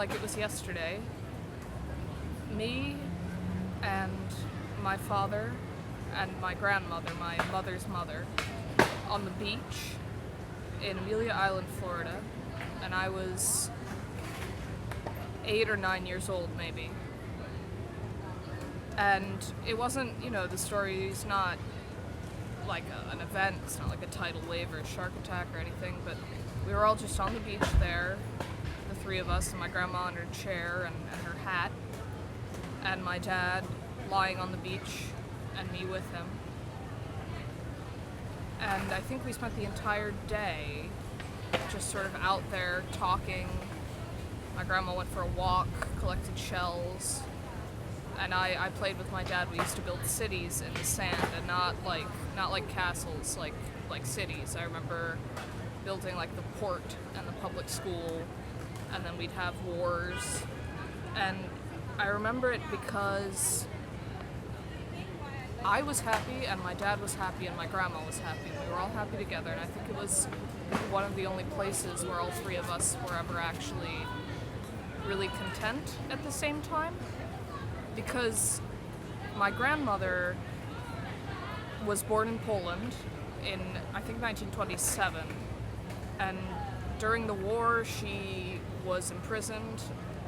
like it was yesterday. Me and my father and my grandmother, my mother's mother, on the beach in Amelia Island, Florida, and I was 8 or 9 years old, maybe. And it wasn't, the story's not like an event, it's not like a tidal wave or a shark attack or anything, but we were all just on the beach there, the three of us, and my grandma in her chair and her hat, and my dad lying on the beach, and me with him. And I think we spent the entire day just sort of out there talking. My grandma went for a walk, collected shells, and I played with my dad. We used to build cities in the sand, and not like castles, like cities. I remember building like the port and the public school, and then we'd have wars. And I remember it because I was happy, and my dad was happy, and my grandma was happy. We were all happy together, and I think it was one of the only places where all three of us were ever actually really content at the same time. Because my grandmother was born in Poland in, I think, 1927, and during the war she was imprisoned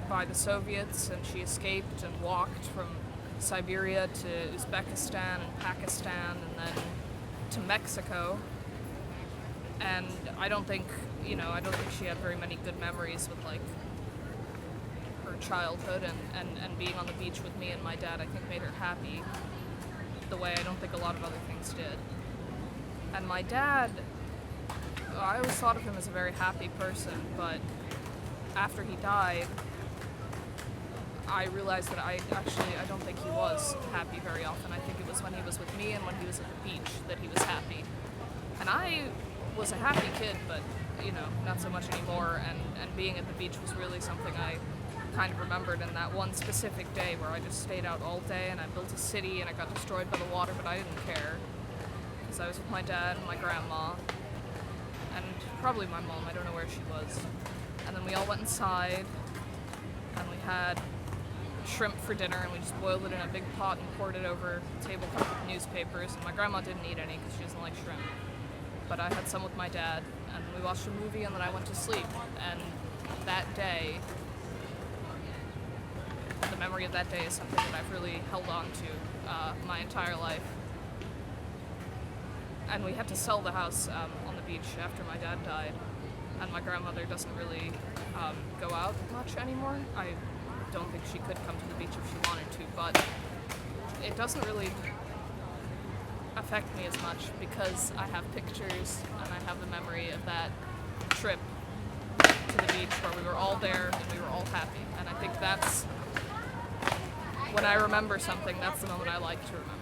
by the Soviets, and she escaped and walked from Siberia to Uzbekistan and Pakistan and then to Mexico. And I don't think she had very many good memories with like her childhood, and being on the beach with me and my dad, I think, made her happy the way I don't think a lot of other things did. And my dad, I always thought of him as a very happy person, but after he died, I realized that I don't think he was happy very often. I think it was when he was with me and when he was at the beach that he was happy. And I was a happy kid, but, not so much anymore, and being at the beach was really something I kind of remembered. And that one specific day where I just stayed out all day and I built a city and it got destroyed by the water, but I didn't care, because I was with my dad and my grandma, and probably my mom, I don't know where she was. And then we all went inside, and we had shrimp for dinner, and we just boiled it in a big pot and poured it over a tablecloth with newspapers. And my grandma didn't eat any because she doesn't like shrimp, but I had some with my dad, and we watched a movie, and then I went to sleep. And that day, the memory of that day is something that I've really held on to my entire life. And we had to sell the house on the beach after my dad died, and my grandmother doesn't really go out much anymore. I don't think she could come to the beach if she wanted to, but it doesn't really affect me as much because I have pictures and I have the memory of that trip to the beach where we were all there and we were all happy. And I think that's, when I remember something, that's the moment I like to remember.